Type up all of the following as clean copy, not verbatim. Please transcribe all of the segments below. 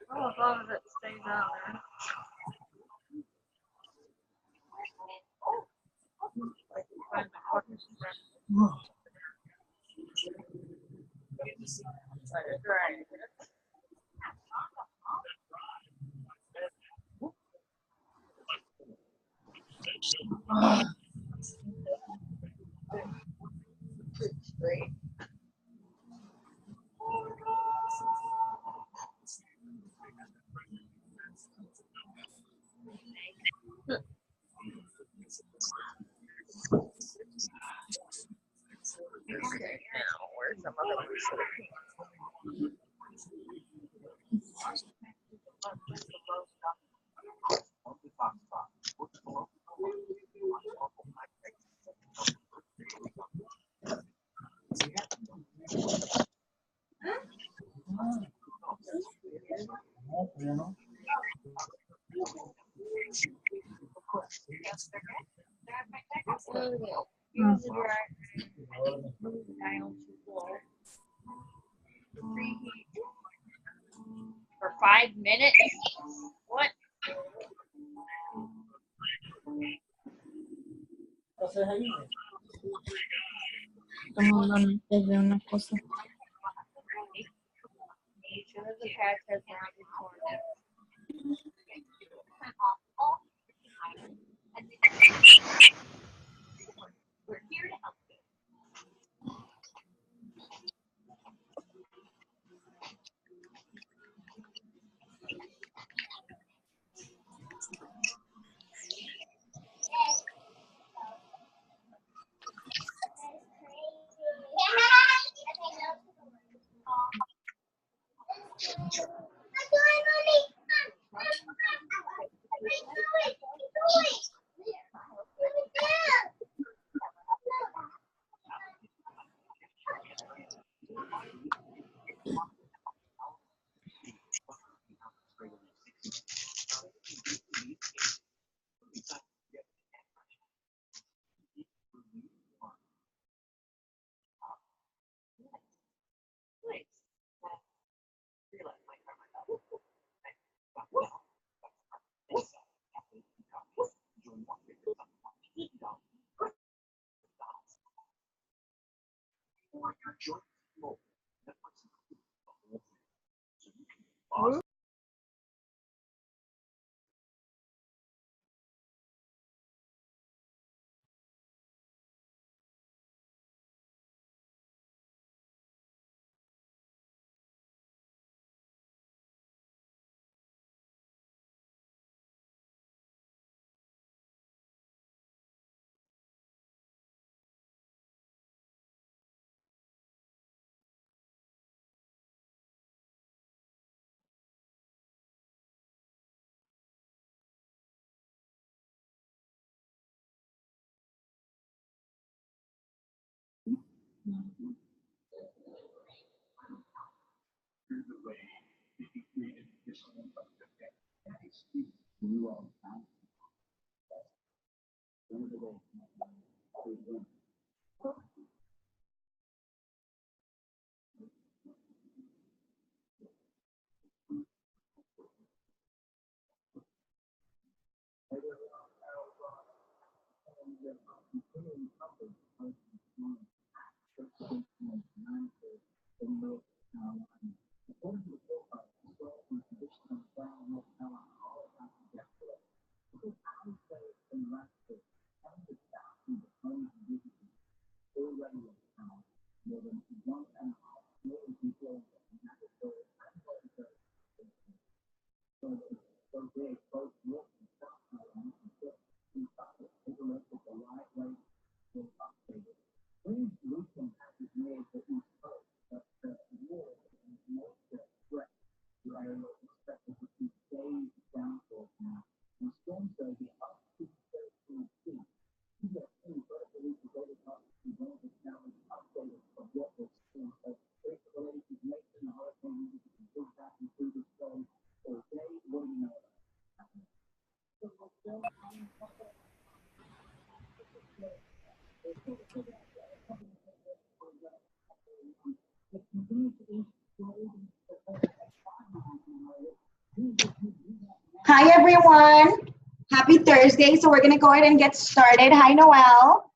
Oh, as long as it stays out there. Like you find the corners and stuff. But it's right. Straight. Okay, now where's some other ones? Use the dryer. Move it down to low. Preheat for 5 minutes. What? Estamos hablando de una cosa. Each of the pads has rounded corners. We're here to help you. Hi, everyone. Happy Thursday. So we're going to go ahead and get started. Hi, Noel.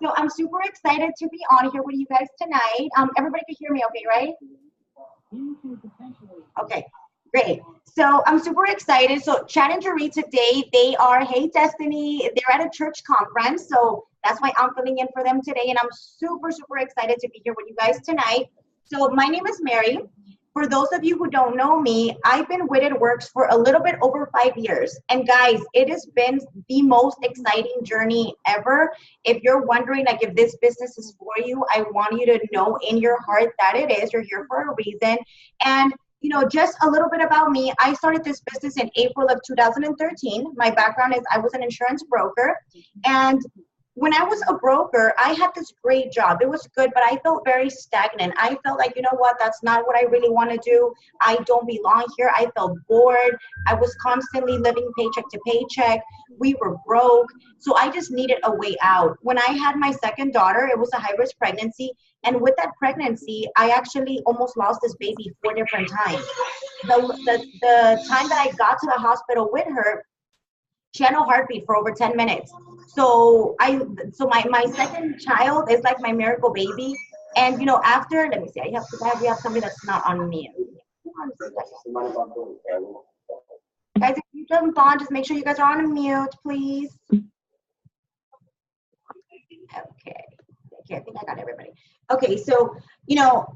So I'm super excited to be on here with you guys tonight. Everybody can hear me okay, right? Okay, great. So I'm super excited. So Chad and Jeree today, they are Hey Destiny. They're at a church conference. So that's why I'm filling in for them today. And I'm super, super excited to be here with you guys tonight. So my name is Mary. For those of you who don't know me, I've been with It Works for a little bit over 5 years. And guys, it has been the most exciting journey ever. If you're wondering like if this business is for you, I want you to know in your heart that it is. You're here for a reason. And you know, just a little bit about me. I started this business in April of 2013. My background is I was an insurance broker. And when I was a broker, I had this great job. It was good, but I felt very stagnant. I felt like, you know what, that's not what I really want to do. I don't belong here. I felt bored. I was constantly living paycheck to paycheck. We were broke. So I just needed a way out. When I had my second daughter, it was a high-risk pregnancy. And with that pregnancy, I actually almost lost this baby 4 different times. The time that I got to the hospital with her, she had no heartbeat for over 10 minutes. So my second child is like my miracle baby. And you know, after, let me see, we have somebody that's not on mute. Guys, if you jump on, just make sure you guys are on mute, please. Okay, I think I got everybody. Okay, so, you know,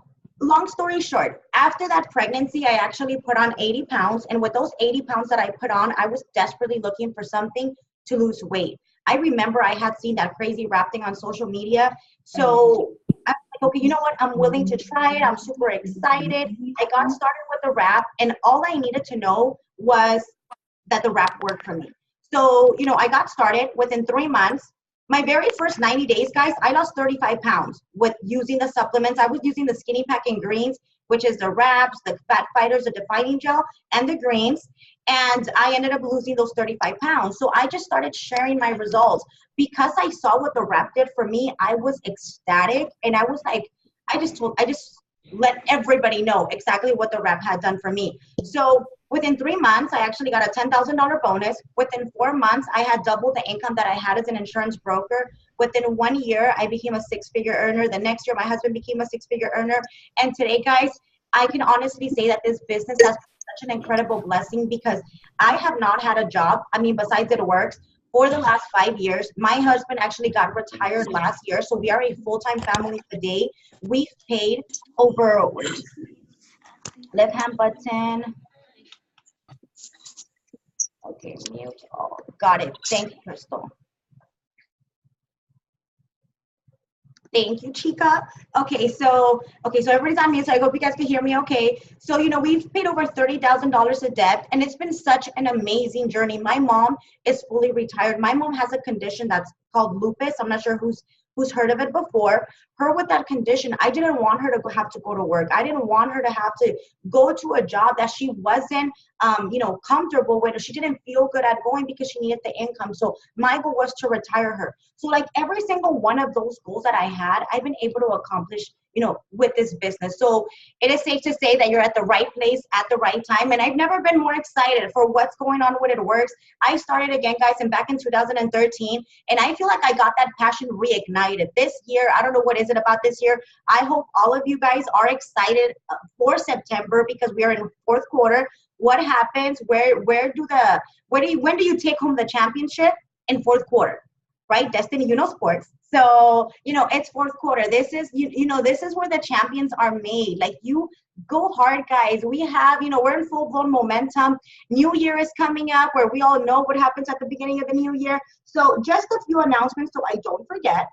long story short, after that pregnancy, I actually put on 80 pounds. And with those 80 pounds that I put on, I was desperately looking for something to lose weight. I remember I had seen that crazy rap thing on social media. So I'm like, okay, you know what? I'm willing to try it. I'm super excited. I got started with the rap, and all I needed to know was that the rap worked for me. So, you know, I got started within 3 months. My very first 90 days, guys, I lost 35 pounds with using the supplements. I was using the Skinny Pack and Greens, which is the wraps, the Fat Fighters, the Defining Gel, and the greens. And I ended up losing those 35 pounds. So I just started sharing my results. Because I saw what the wrap did for me, I was ecstatic. And I was like, I just let everybody know exactly what the wrap had done for me. So within 3 months, I actually got a $10,000 bonus. Within 4 months, I had double the income that I had as an insurance broker. Within 1 year, I became a 6-figure earner. The next year, my husband became a 6-figure earner. And today, guys, I can honestly say that this business has been such an incredible blessing because I have not had a job. I mean, besides It Works, for the last 5 years. My husband actually got retired last year, so we are a full-time family today. We've paid over, left hand button. Okay, mute all. Got it. Thank you, Crystal. Thank you, Chica. Okay, so everybody's on mute, so I hope you guys can hear me okay. So, you know, we've paid over $30,000 of debt, and it's been such an amazing journey. My mom is fully retired. My mom has a condition that's called lupus. I'm not sure who's heard of it before. Her with that condition, I didn't want her to have to go to work. I didn't want her to have to go to a job that she wasn't, you know, comfortable with, or she didn't feel good at going because she needed the income. So my goal was to retire her. So like every single one of those goals that I had, I've been able to accomplish, you know, with this business. So it is safe to say that you're at the right place at the right time. And I've never been more excited for what's going on with It Works. I started again, guys, and back in 2013, and I feel like I got that passion reignited. This year, I don't know what is it about this year. I hope all of you guys are excited for September because we are in fourth quarter. What happens? When do you take home the championship? In fourth quarter, right? Destiny, you know sports. So, you know, it's fourth quarter. This is, you know, this is where the champions are made. Like, you go hard, guys. We have, you know, we're in full-blown momentum. New Year is coming up where we all know what happens at the beginning of the new year. So just a few announcements so I don't forget.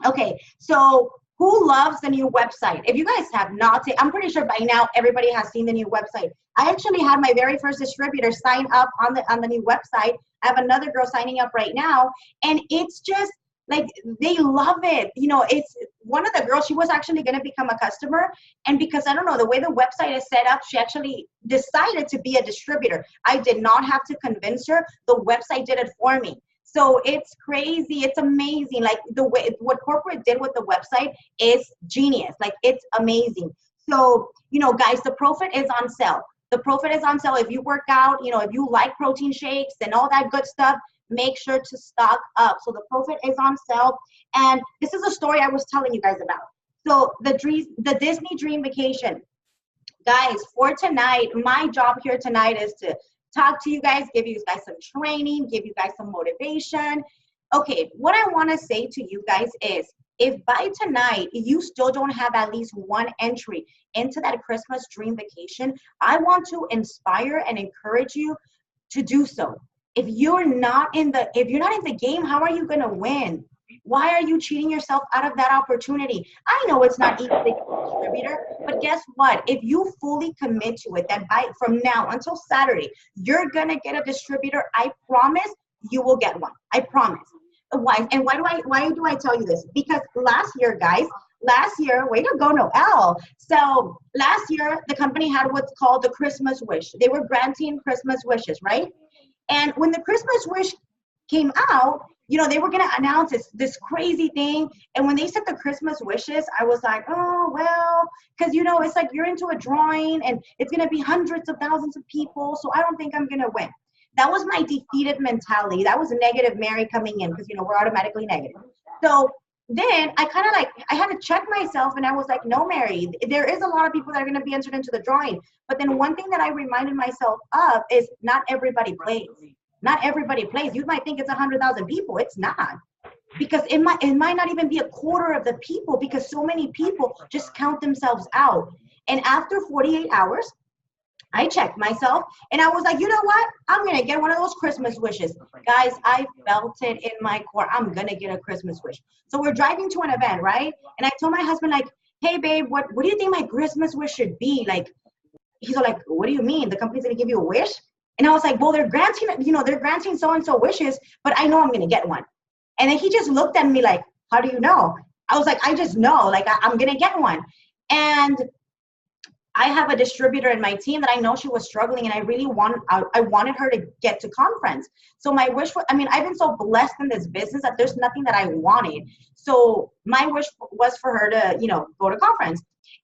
Okay, so who loves the new website? If you guys have not seen, I'm pretty sure by now everybody has seen the new website. I actually had my very first distributor sign up on the new website. I have another girl signing up right now, and it's just like, they love it. You know, it's one of the girls, she was actually going to become a customer, and because I don't know, the way the website is set up, she actually decided to be a distributor. I did not have to convince her. The website did it for me. So it's crazy. It's amazing. Like the way what corporate did with the website is genius. Like it's amazing. So, guys, the Profit is on sale. The Profit is on sale. If you work out, if you like protein shakes and all that good stuff, make sure to stock up. So the Profit is on sale. And this is a story I was telling you guys about. So the Disney Dream Vacation. Guys, for tonight, my job here tonight is to talk to you guys, give you guys some training, give you guys some motivation. Okay, what I want to say to you guys is, if by tonight you still don't have at least one entry into that Christmas Dream Vacation, I want to inspire and encourage you to do so. If you're not in the game, how are you going to win? Why are you cheating yourself out of that opportunity? I know it's not easy to get a distributor, but guess what? If you fully commit to it, then from now until Saturday, you're going to get a distributor. I promise you will get one. I promise. Why? And why do I tell you this? Because last year, guys, way to go, Noel. So last year, the company had what's called the Christmas Wish. They were granting Christmas wishes, right? And when the Christmas Wish came out, they were going to announce this crazy thing. And when they said the Christmas wishes, I was like, oh, well, because, it's like you're into a drawing and it's going to be hundreds of thousands of people. So I don't think I'm going to win. That was my defeated mentality. That was a negative Mary coming in because, we're automatically negative. So then I had to check myself and I was like, no, Mary, there is a lot of people that are going to be entered into the drawing. But then one thing that I reminded myself of is not everybody plays. Not everybody plays. You might think it's 100,000 people. It's not. Because it might not even be a quarter of the people because so many people just count themselves out. And after 48 hours, I checked myself and I was like, you know what? I'm going to get one of those Christmas wishes. Guys, I felt it in my core. I'm going to get a Christmas wish. So we're driving to an event, right? And I told my husband, like, hey, babe, what do you think my Christmas wish should be? Like, he's like, what do you mean? The company's going to give you a wish? And I was like, well, they're granting so-and-so wishes, but I know I'm going to get one. And then he just looked at me like, how do you know? I was like, I just know, like, I'm going to get one. And I have a distributor in my team that I know she was struggling and I wanted her to get to conference. So my wish I've been so blessed in this business that there's nothing that I wanted. So my wish was for her to, go to conference.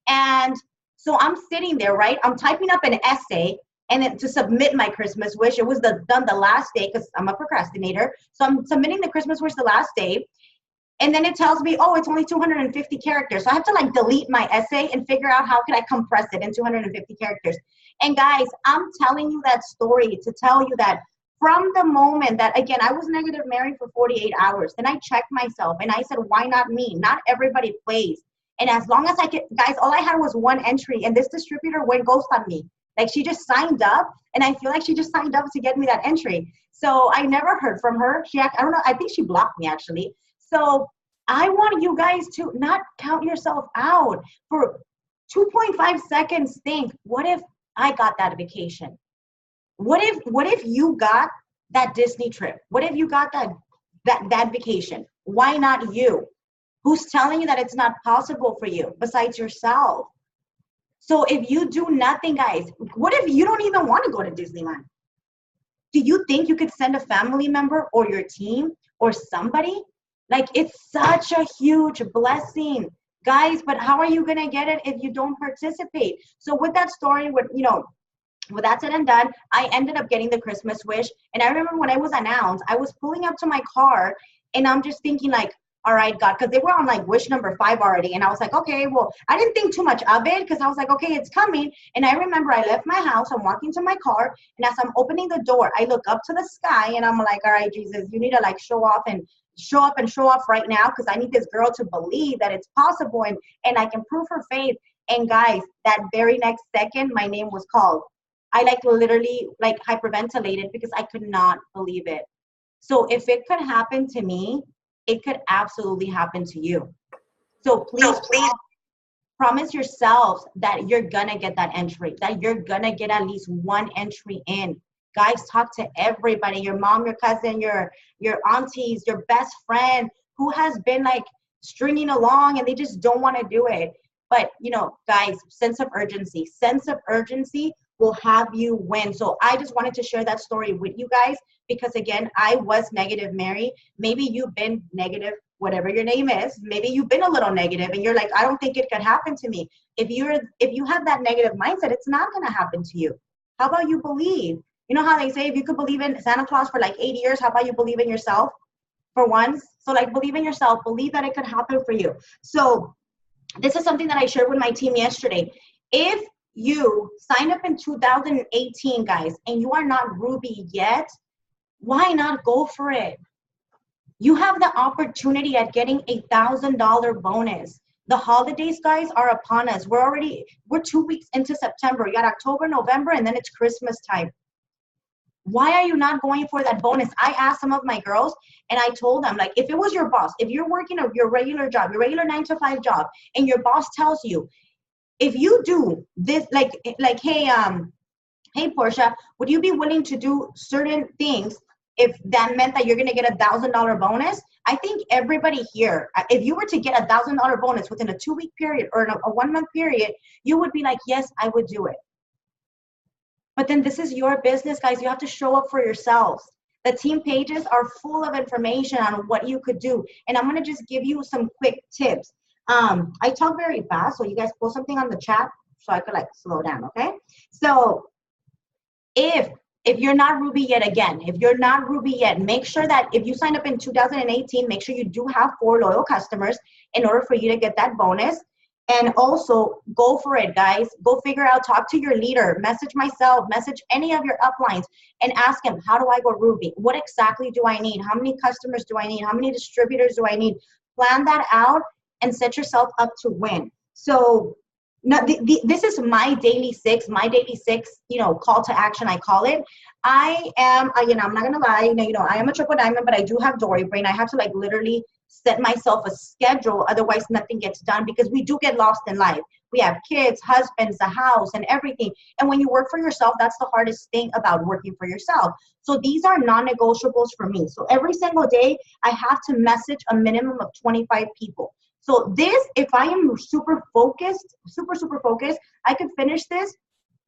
And so I'm sitting there, right? I'm typing up an essay and then to submit my Christmas wish. It was done the last day because I'm a procrastinator. So I'm submitting the Christmas wish the last day. And then it tells me, oh, it's only 250 characters. So I have to delete my essay and figure out how could I compress it in 250 characters. And guys, I'm telling you that story to tell you that from the moment that, again, I was negative Mary for 48 hours. Then I checked myself and I said, why not me? Not everybody plays. And as long as I could, guys, all I had was one entry and this distributor went ghost on me. Like she just signed up and I feel like she just signed up to get me that entry. So I never heard from her. I don't know. I think she blocked me actually. So I want you guys to not count yourself out. For 2.5 seconds, think, what if I got that vacation? What if you got that Disney trip? What if you got that vacation? Why not you? Who's telling you that it's not possible for you besides yourself? So if you do nothing, guys, what if you don't even want to go to Disneyland? Do you think you could send a family member or your team or somebody? Like, it's such a huge blessing, guys, but how are you going to get it if you don't participate? So with that story, with that said and done, I ended up getting the Christmas wish. And I remember when I was announced, I was pulling up to my car and I'm just thinking like, all right, God, because they were on like wish number 5 already. And I was like, okay, well, I didn't think too much of it because I was like, okay, it's coming. And I remember I left my house, I'm walking to my car, and as I'm opening the door, I look up to the sky and I'm like, all right, Jesus, you need to like show up right now because I need this girl to believe that it's possible and I can prove her faith. And guys, that very next second, my name was called. I literally hyperventilated because I could not believe it. So if it could happen to me, it could absolutely happen to you. So please promise yourselves that you're gonna get that entry, that you're gonna get at least one entry in. Guys, talk to everybody, your mom, your cousin, your aunties, your best friend who has been stringing along and they just don't want to do it. But, guys, sense of urgency will have you win. So I just wanted to share that story with you guys because again, I was negative, Mary. Maybe you've been negative, whatever your name is. Maybe you've been a little negative and you're like, I don't think it could happen to me. If you have that negative mindset, it's not going to happen to you. How about you believe? You know how they say, if you could believe in Santa Claus for like 8 years, how about you believe in yourself for once? So like, believe in yourself, believe that it could happen for you. So this is something that I shared with my team yesterday. If you signed up in 2018, guys, and you are not Ruby yet, why not go for it? You have the opportunity at getting $1,000 bonus. The holidays, guys, are upon us. We're 2 weeks into September. You got October, November, and then it's Christmas time. Why are you not going for that bonus? I asked some of my girls and I told them, like, if it was your boss, if you're working your regular job, your regular 9-to-5 job, and your boss tells you, if you do this, like, hey, Portia, would you be willing to do certain things if that meant that you're going to get $1,000 bonus? I think everybody here, if you were to get $1,000 bonus within a 2-week period or a 1-month period, you would be like, yes, I would do it. But then this is your business, guys. You have to show up for yourselves. The team pages are full of information on what you could do. And I'm going to just give you some quick tips. I talk very fast, so you guys post something on the chat so I could like slow down, okay? So if you're not Ruby yet, again, if you're not Ruby yet, make sure that if you signed up in 2018, make sure you do have 4 loyal customers in order for you to get that bonus. And also go for it, guys. Go figure out, talk to your leader, message myself, message any of your uplines and ask him, how do I go Ruby? What exactly do I need? How many customers do I need? How many distributors do I need? Plan that out and set yourself up to win. So now, this is my daily 6, call to action, I call it. I am, I'm not going to lie, I am a triple diamond, but I do have Dory brain. I have to like literally set myself a schedule. Otherwise, nothing gets done because we do get lost in life. We have kids, husbands, the house, and everything. And when you work for yourself, that's the hardest thing about working for yourself. So these are non-negotiables for me. So every single day, I have to message a minimum of 25 people. So this, if I am super focused, super focused, I could finish this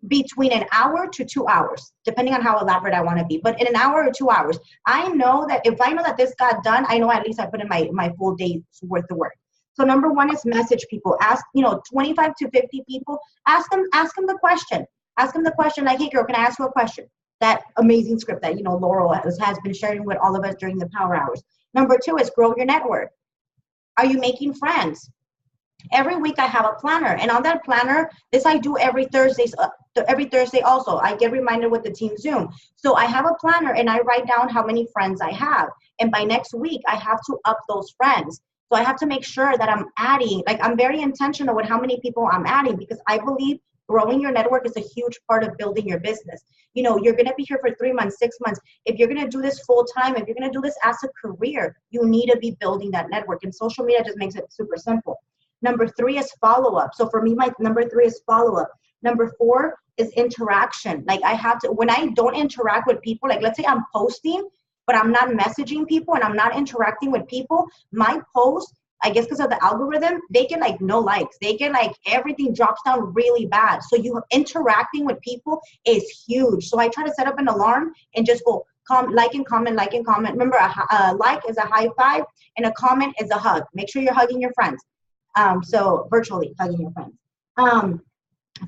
between an hour to 2 hours, depending on how elaborate I want to be. But in an hour or 2 hours, I know that if I know that this got done, I know at least I put in my full day's worth of work. So number 1 is message people. Ask, 25 to 50 people. Ask them the question. Ask them the question like, hey girl, can I ask you a question? That amazing script that, Laurel has been sharing with all of us during the power hours. Number 2 is grow your network. Are you making friends? Every week I have a planner, and on that planner, this I do every Thursday also. I get reminded with the team Zoom. So I have a planner and I write down how many friends I have. And by next week, I have to up those friends. So I have to make sure that I'm adding, like I'm very intentional with how many people I'm adding because I believe growing your network is a huge part of building your business. You're going to be here for 3 months, 6 months. If you're going to do this full time, if you're going to do this as a career, you need to be building that network. And social media just makes it super simple. Number 3 is follow-up. So for me, my number 3 is follow-up. Number 4 is interaction. Like I have to, when I don't interact with people, like let's say I'm posting, but I'm not messaging people and I'm not interacting with people, my post, I guess because of the algorithm, they get like no likes. They get like everything drops down really bad. So you interacting with people is huge. So I try to set up an alarm and just go like and comment, like and comment. Remember, a like is a high five and a comment is a hug. Make sure you're hugging your friends. So virtually hugging your friends.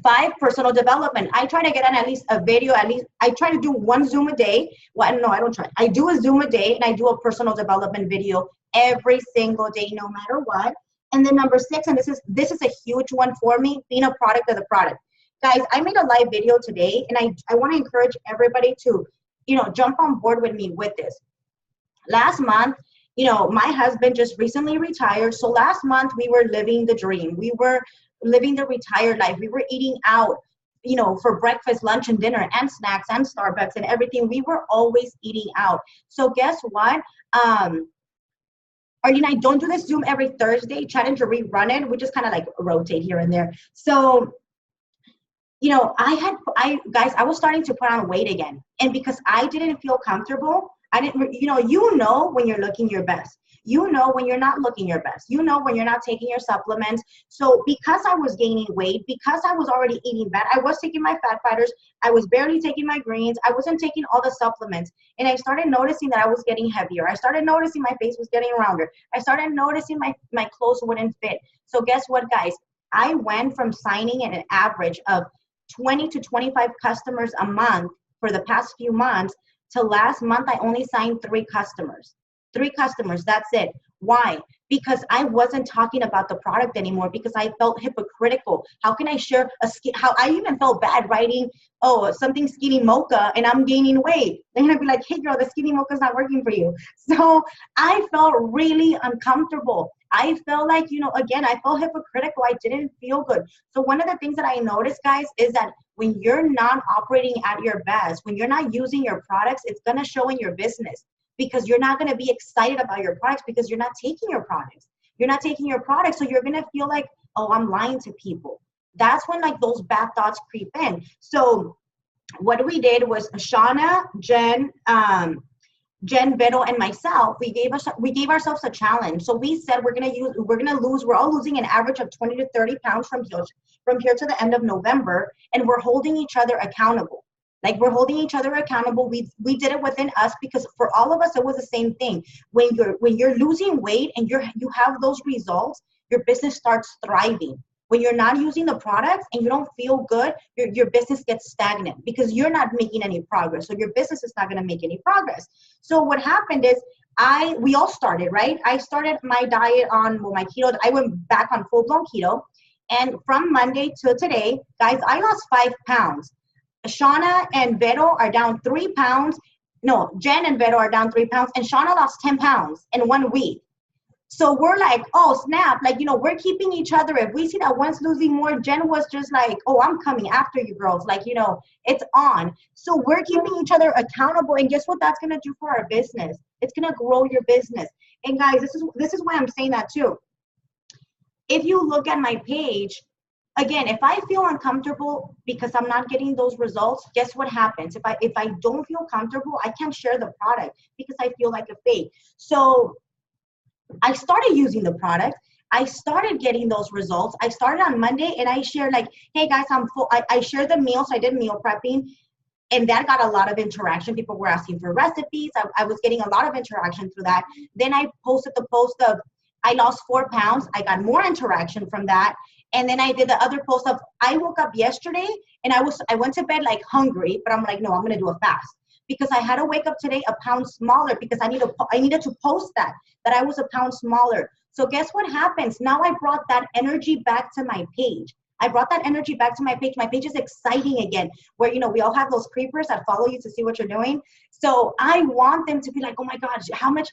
5, personal development. I try to get on at least a video, I try to do 1 Zoom a day. Well, no, I don't try. I do a Zoom a day and I do a personal development video every single day, no matter what. And then number 6, and this is a huge one for me, being a product of the product. Guys, I made a live video today and I want to encourage everybody to, jump on board with me with this. Last month, my husband just recently retired. So last month we were living the dream. We were living the retired life. We were eating out, for breakfast, lunch, and dinner, and snacks, and Starbucks, and everything. We were always eating out. So guess what? Arlene, I don't do this Zoom every Thursday, trying to rerun it. We just kind of like rotate here and there. So, guys, I was starting to put on weight again. And because I didn't feel comfortable, I didn't, when you're looking your best. You know when you're not looking your best. You know when you're not taking your supplements. So because I was gaining weight, because I was already eating bad, I was taking my fat fighters, I was barely taking my greens, I wasn't taking all the supplements. And I started noticing that I was getting heavier. I started noticing my face was getting rounder. I started noticing my clothes wouldn't fit. So guess what, guys? I went from signing at an average of 20 to 25 customers a month for the past few months to last month, I only signed 3 customers. 3 customers, that's it. Why? Because I wasn't talking about the product anymore because I felt hypocritical. How can I share how I even felt bad writing, oh, something skinny mocha and I'm gaining weight. They're gonna be like, hey girl, the skinny mocha's not working for you. So I felt really uncomfortable. I felt like, again, I felt hypocritical. I didn't feel good. So one of the things that I noticed, guys, is that when you're not operating at your best, when you're not using your products, it's gonna show in your business. Because you're not going to be excited about your products because you're not taking your products. You're not taking your products, so you're going to feel like, oh, I'm lying to people. That's when like those bad thoughts creep in. So what we did was Shauna, Jen, Vero, and myself, we gave ourselves a challenge. So we said we're all losing an average of 20 to 30 pounds from here to the end of November, and we're holding each other accountable. Like we're holding each other accountable. We did it within us because for all of us, it was the same thing. When you're losing weight and you have those results, your business starts thriving. When you're not using the products and you don't feel good, your business gets stagnant because you're not making any progress. So your business is not going to make any progress. So what happened is we all started, right? I started my diet on my keto. I went back on full-blown keto. And from Monday to today, guys, I lost 5 pounds. Shauna and Vero are down 3 pounds. No, Jen and Vero are down 3 pounds, and Shauna lost 10 pounds in 1 week. So we're like, oh, snap. Like, we're keeping each other. If we see that one's losing more, Jen was just like, oh, I'm coming after you girls. Like, it's on. So we're keeping each other accountable. And guess what that's going to do for our business? It's going to grow your business. And guys, this is why I'm saying that too. If you look at my page, again, if I feel uncomfortable because I'm not getting those results, guess what happens? If I don't feel comfortable, I can't share the product because I feel like a fake. So I started using the product. I started getting those results. I started on Monday and I shared like, hey guys, I'm full. I shared the meals. So I did meal prepping. And that got a lot of interaction. People were asking for recipes. I was getting a lot of interaction through that. Then I posted the post of, I lost 4 pounds. I got more interaction from that. And then I did the other post of, I woke up yesterday and I went to bed like hungry, but I'm like, no, I'm going to do a fast because I had to wake up today a pound smaller because I needed to post that I was a pound smaller. So guess what happens? Now I brought that energy back to my page. I brought that energy back to my page. My page is exciting again, where, we all have those creepers that follow you to see what you're doing. So I want them to be like, oh my gosh, how much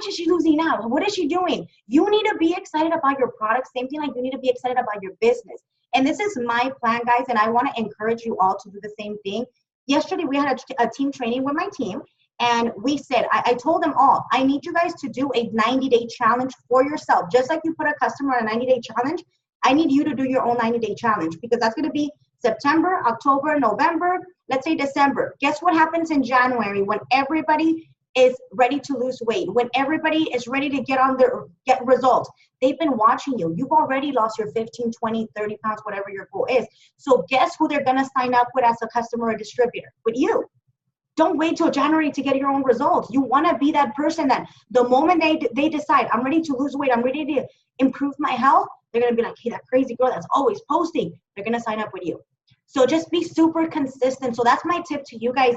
is she losing now? What is she doing? You need to be excited about your product. Same thing like you need to be excited about your business. And this is my plan, guys. And I want to encourage you all to do the same thing. Yesterday, we had a team training with my team. And we said, I told them all, I need you guys to do a 90-day challenge for yourself. Just like you put a customer on a 90-day challenge, I need you to do your own 90-day challenge because that's going to be September, October, November, let's say December. Guess what happens in January when everybody is ready to lose weight, when everybody is ready to get results? They've been watching you. You've already lost your 15, 20, 30 pounds, whatever your goal is. So guess who they're going to sign up with as a customer or distributor? With you. Don't wait till January to get your own results. You want to be that person that the moment they decide, I'm ready to lose weight, I'm ready to improve my health, they're going to be like, hey, that crazy girl that's always posting, they're going to sign up with you. So just be super consistent. So that's my tip to you guys.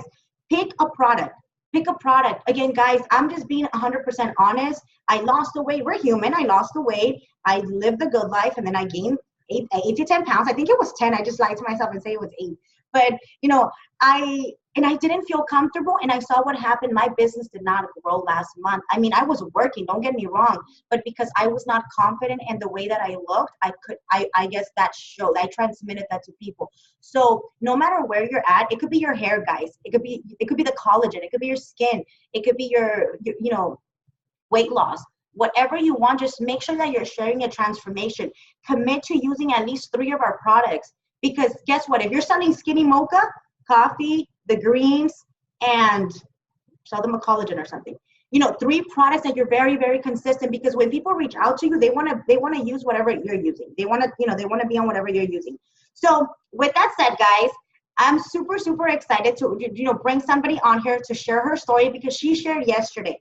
Pick a product. Pick a product. Again, guys, I'm just being 100% honest. I lost the weight. We're human. I lost the weight. I lived the good life, and then I gained 8 to 10 pounds. I think it was 10. I just lied to myself and say it was 8. But, I didn't feel comfortable, and I saw what happened. My business did not grow last month. I mean, I was working, don't get me wrong, but because I was not confident in the way that I looked, I guess that showed. I transmitted that to people. So no matter where you're at, it could be your hair, guys. It could be the collagen. It could be your skin. It could be your weight loss. Whatever you want, just make sure that you're sharing a transformation. Commit to using at least 3 of our products. Because guess what? If you're selling skinny mocha, coffee, the greens, and sell them a collagen or something. you know, 3 products that you're very, very consistent, because when people reach out to you, they want to use whatever you're using. They want to, you know, they want to be on whatever you're using. So with that said, guys, I'm super, super excited to, you know, bring somebody on here to share her story, because she shared yesterday.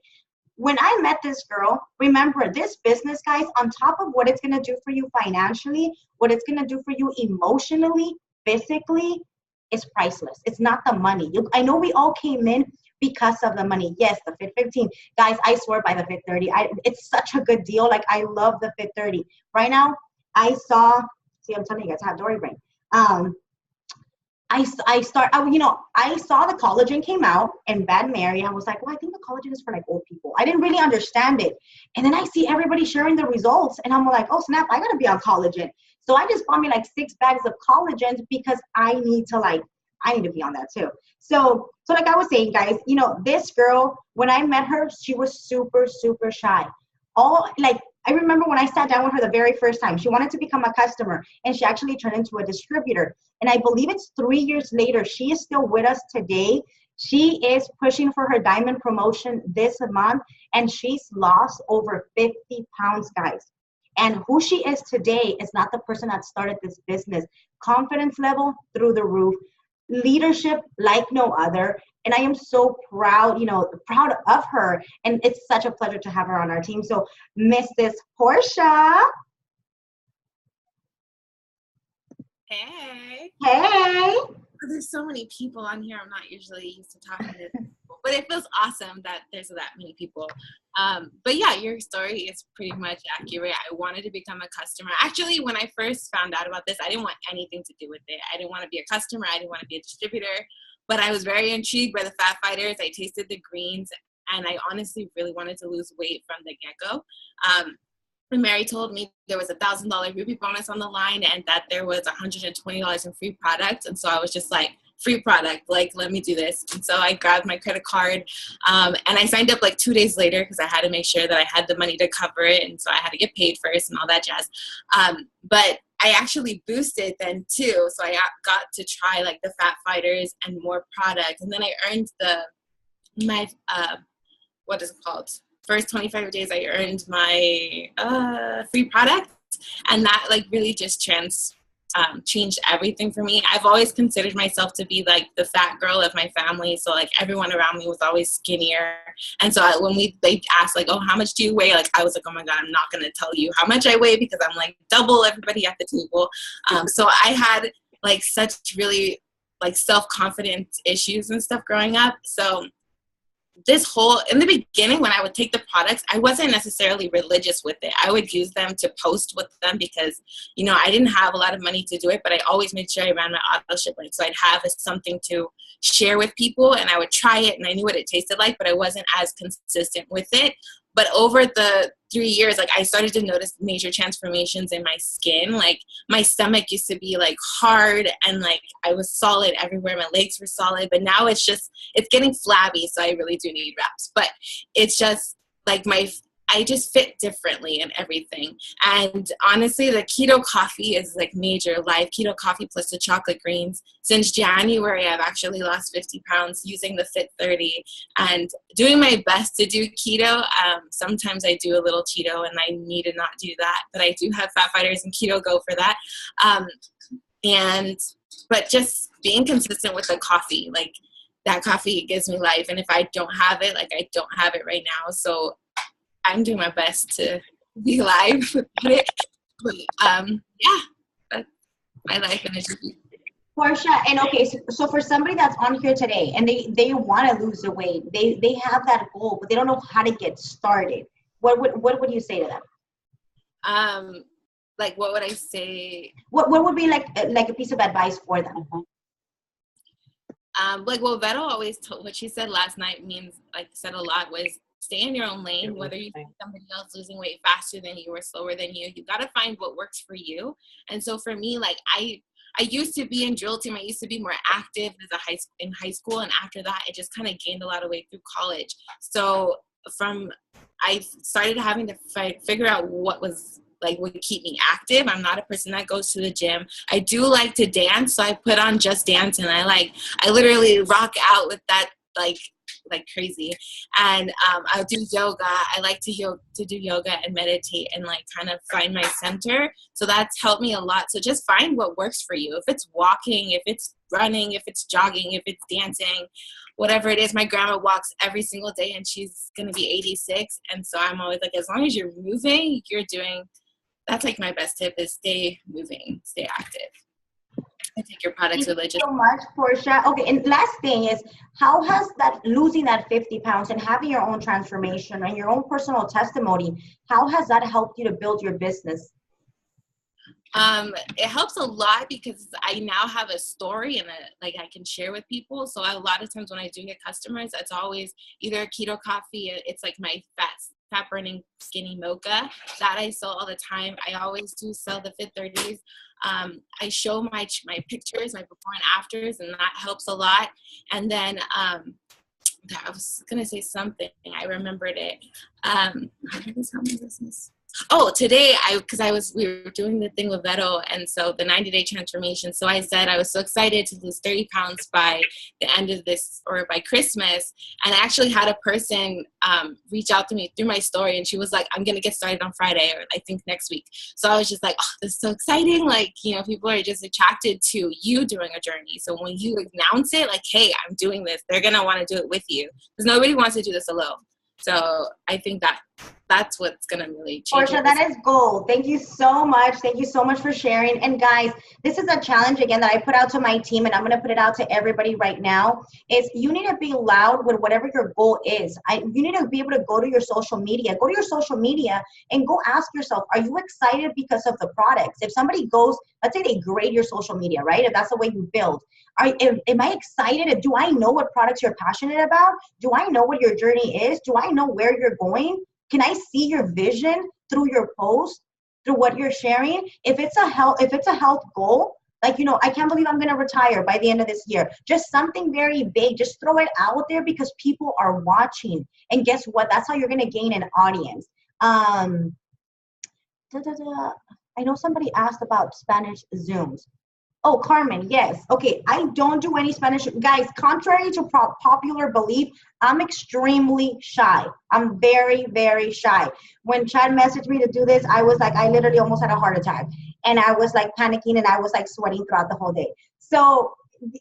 When I met this girl, remember, this business, guys, on top of what it's going to do for you financially, what it's going to do for you emotionally, physically, is priceless. It's not the money. I know we all came in because of the money. Yes, the Fit 15. Guys, I swear by the Fit 30. It's such a good deal. Like, I love the Fit 30. Right now, I'm telling you guys, I have Dory brain. I saw the collagen came out in Bad Mary. I was like, well, I think the collagen is for like old people. I didn't really understand it. And then I see everybody sharing the results, and I'm like, oh snap, I gotta be on collagen. So I just bought me like 6 bags of collagen, because I need to be on that too. So like I was saying, guys, you know, this girl, when I met her, she was super, super shy. I remember when I sat down with her the very first time, she wanted to become a customer, and she actually turned into a distributor. And I believe it's 3 years later. She is still with us today. She is pushing for her diamond promotion this month, and she's lost over 50 pounds, guys. And who she is today is not the person that started this business. Confidence level through the roof, leadership like no other. And I am so proud, proud of her. And it's such a pleasure to have her on our team. So Mrs. Portia. Hey. Hey. There's so many people on here. I'm not usually used to talking to people, but it feels awesome that there's that many people. But yeah, your story is pretty much accurate. I wanted to become a customer. Actually, when I first found out about this, I didn't want anything to do with it. I didn't want to be a customer. I didn't want to be a distributor, but I was very intrigued by the Fat Fighters. I tasted the greens, and I honestly really wanted to lose weight from the get-go. And Mary told me there was $1,000 Ruby bonus on the line, and that there was $120 in free products. And so I was just like, free product, like, let me do this. And so I grabbed my credit card, and I signed up like 2 days later because I had to make sure that I had the money to cover it. And so I had to get paid first and all that jazz. But I actually boosted then too. So I got to try like the Fat Fighters and more product. And then I earned my what is it called? First 25 days I earned my free product, and that like really just changed everything for me. I've always considered myself to be like the fat girl of my family, so like everyone around me was always skinnier. And so when they asked like, oh, how much do you weigh, like I was like, oh my god, I'm not gonna tell you how much I weigh because I'm like double everybody at the table. So I had like such really like self-confidence issues and stuff growing up. So in the beginning, when I would take the products, I wasn't necessarily religious with it. I would use them to post with them because, I didn't have a lot of money to do it, but I always made sure I ran my auto ship link. So I'd have something to share with people, and I would try it, and I knew what it tasted like, but I wasn't as consistent with it. But over the 3 years, like I started to notice major transformations in my skin. Like my stomach used to be like hard, and like I was solid everywhere. My legs were solid, but now it's getting flabby. So I really do need reps, but it's just like I just fit differently in everything. And honestly, the keto coffee is like major life. Keto coffee plus the chocolate greens. Since January, I've actually lost 50 pounds using the Fit 30 and doing my best to do keto. Sometimes I do a little Cheeto, and I need to not do that, but I do have Fat Fighters and Keto Go for that. But just being consistent with the coffee, like that coffee gives me life. And if I don't have it, like I don't have it right now. So I'm doing my best to be live with it. But, yeah, that's my life and it's Portia, and okay, so for somebody that's on here today and they want to lose the weight, they have that goal, but they don't know how to get started. What would you say to them? Like what would I say? What would be like a piece of advice for them? Like what Vero always told, what she said last night said a lot was, stay in your own lane, whether you see somebody else losing weight faster than you or slower than you. You got to find what works for you. And so for me, like I used to be in drill team. I used to be more active in high school. And after that, I just kind of gained a lot of weight through college. So I started having to figure out what was like would keep me active. I'm not a person that goes to the gym. I do like to dance. So I put on Just Dance, and I literally rock out with that, like like crazy. And I'll do yoga. I like to do yoga and meditate and like kind of find my center. So that's helped me a lot. So just find what works for you. If it's walking, if it's running, if it's jogging, if it's dancing, whatever it is. My grandma walks every single day and she's going to be 86. And so I'm always like, as long as you're moving, you're doing, that's like my best tip is stay moving, stay active. And take your products religious. Thank you so much, Portia. Okay, and last thing is, how has that losing that 50 pounds and having your own transformation and your own personal testimony, how has that helped you to build your business? It helps a lot because I now have a story and like I can share with people. So a lot of times when I do get customers, it's always either a keto coffee. It's like my fat burning skinny mocha that I sell all the time. I always do sell the Fit 30s. I show my pictures, my before and afters, and that helps a lot. And then I was gonna say something. I remembered it. How did this help my business? Oh, today we were doing the thing with Veto, and so the 90-day transformation. So I said I was so excited to lose 30 pounds by the end of this or by Christmas, and I actually had a person reach out to me through my story, and she was like, "I'm gonna get started on Friday, or I think next week." So I was just like, "Oh, this is so exciting!" Like, you know, people are just attracted to you doing a journey. So when you announce it, like, "Hey, I'm doing this," they're gonna want to do it with you because nobody wants to do this alone. So I think that's what's going to really change. Portia, that is gold. Thank you so much. Thank you so much for sharing. And guys, this is a challenge again that I put out to my team, and I'm going to put it out to everybody right now, is you need to be loud with whatever your goal is. You need to be able to go to your social media. Go to your social media and go ask yourself, are you excited because of the products? If somebody goes, let's say they grade your social media, right? If that's the way you build. Am I excited? Do I know what products you're passionate about? Do I know what your journey is? Do I know where you're going? Can I see your vision through your post, through what you're sharing? If it's a health goal, like, you know, I can't believe I'm going to retire by the end of this year. Just something very big. Just throw it out there because people are watching. And guess what? That's how you're going to gain an audience. I know somebody asked about Spanish Zooms. Oh, Carmen, yes. Okay, I don't do any Spanish. Guys, contrary to popular belief, I'm extremely shy. I'm very, very shy. When Chad messaged me to do this, I was like, I literally almost had a heart attack. And I was like panicking and I was like sweating throughout the whole day. So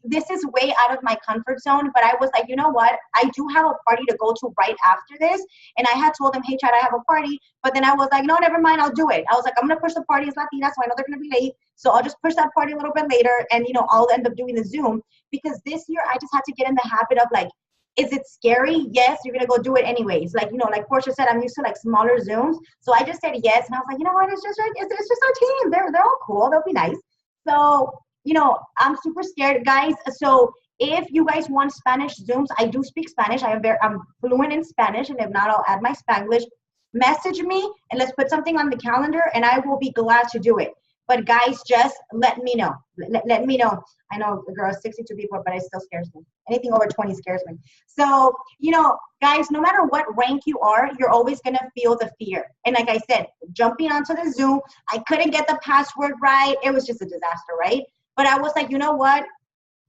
this is way out of my comfort zone, but I was like, you know what? I do have a party to go to right after this. And I had told them, hey, Chad, I have a party. But then I was like, no, never mind, I'll do it. I was like, I'm going to push the party as Latina, so I know they're going to be late. So I'll just push that party a little bit later. And, you know, I'll end up doing the Zoom because this year I just had to get in the habit of like, is it scary? Yes, you're going to go do it anyways. Like, you know, like Portia said, I'm used to like smaller Zooms. So I just said yes. And I was like, you know what? It's just our team. They're all cool. They'll be nice. So, you know, I'm super scared, guys. So if you guys want Spanish Zooms, I do speak Spanish. I'm fluent in Spanish. And if not, I'll add my Spanglish. Message me and let's put something on the calendar and I will be glad to do it. But guys, just let me know. Let me know. I know, girl, 62 people, but it still scares me. Anything over 20 scares me. So, you know, guys, no matter what rank you are, you're always going to feel the fear. And like I said, jumping onto the Zoom, I couldn't get the password right. It was just a disaster, right? But I was like, you know what?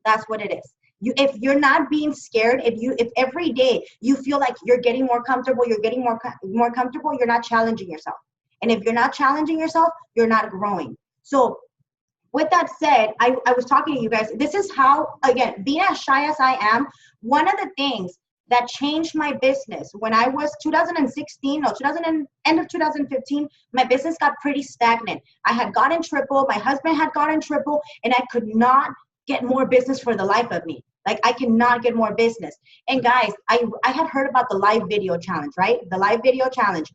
That's what it is. If you're not being scared, if every day you feel like you're getting more comfortable, more comfortable, you're not challenging yourself. And if you're not challenging yourself, you're not growing. So with that said, I was talking to you guys. This is how, again, being as shy as I am, one of the things that changed my business when I was end of 2015, my business got pretty stagnant. I had gotten triple, my husband had gotten triple, and I could not get more business for the life of me. Like, I cannot get more business. And guys, I had heard about the live video challenge, right? The live video challenge.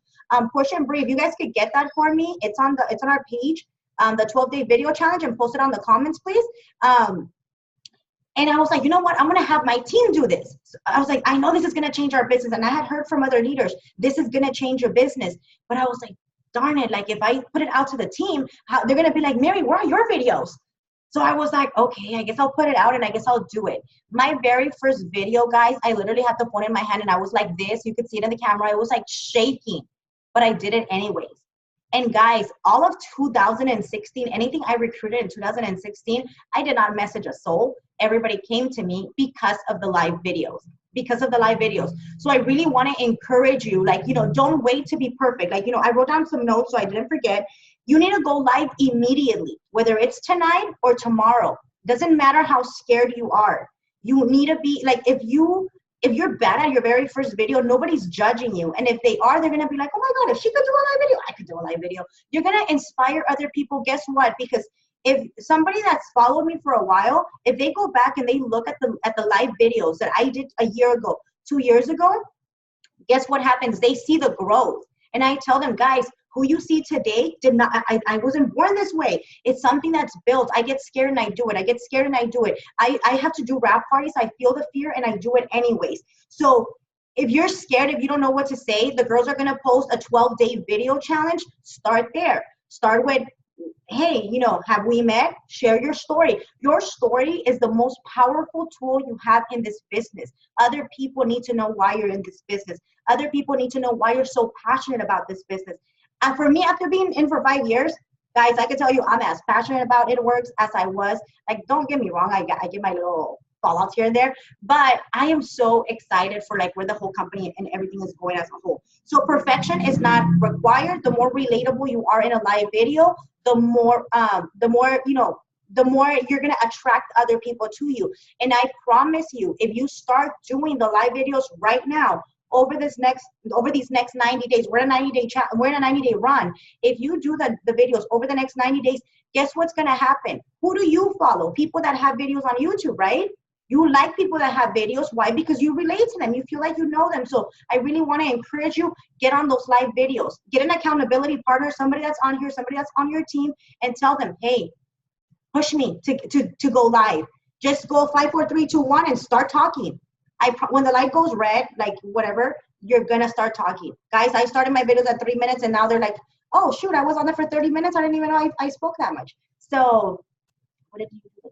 Portia and Bree, if you guys could get that for me, it's on our page, the 12-day video challenge, and post it on the comments, please. And I was like, you know what? I'm going to have my team do this. So I was like, I know this is going to change our business. And I had heard from other leaders, this is going to change your business. But I was like, darn it. Like, if I put it out to the team, they're going to be like, Mary, where are your videos? So I was like, okay, I guess I'll put it out and I guess I'll do it. My very first video, guys, I literally had the phone in my hand and I was like this. You could see it in the camera. It was like shaking, but I did it anyways. And guys, all of 2016, anything I recruited in 2016, I did not message a soul. Everybody came to me because of the live videos. Because of the live videos. So I really want to encourage you, like, you know, don't wait to be perfect. Like, you know, I wrote down some notes so I didn't forget. You need to go live immediately, whether it's tonight or tomorrow. Doesn't matter how scared you are. You need to be like, if you're bad at your very first video, nobody's judging you. And if they are, they're going to be like, oh my God, if she could do a live video, I could do a live video. You're going to inspire other people. Guess what? Because if somebody that's followed me for a while, if they go back and they look at the live videos that I did a year ago, 2 years ago, guess what happens? They see the growth. And I tell them, guys, who you see today did not, I wasn't born this way. It's something that's built. I get scared and I do it. I get scared and I do it. I have to do rap parties. I feel the fear and I do it anyways. So if you're scared, if you don't know what to say, the girls are going to post a 12-day video challenge. Start there. Start with, hey, you know, have we met? Share your story. Your story is the most powerful tool you have in this business. Other people need to know why you're in this business. Other people need to know why you're so passionate about this business. And for me, after being in for 5 years, guys, I can tell you I'm as passionate about It Works as I was. Like, don't get me wrong, I get my little fallouts here and there, but I am so excited for like where the whole company and everything is going as a whole. So perfection is not required. The more relatable you are in a live video, the more you're going to attract other people to you. And I promise you, if you start doing the live videos right now, over these next 90 days, we're in a 90-day run. If you do the videos over the next 90 days, guess what's going to happen? Who do you follow? People that have videos on YouTube, right? You like people that have videos. Why? Because you relate to them. You feel like you know them. So I really want to encourage you, get on those live videos. Get an accountability partner, somebody that's on here, somebody that's on your team, and tell them, hey, push me to go live. Just go 5, 4, 3, 2, 1 and start talking. When the light goes red, like whatever, you're going to start talking. Guys, I started my videos at 3 minutes and now they're like, oh, shoot, I was on there for 30 minutes. I didn't even know I spoke that much. So what did you do?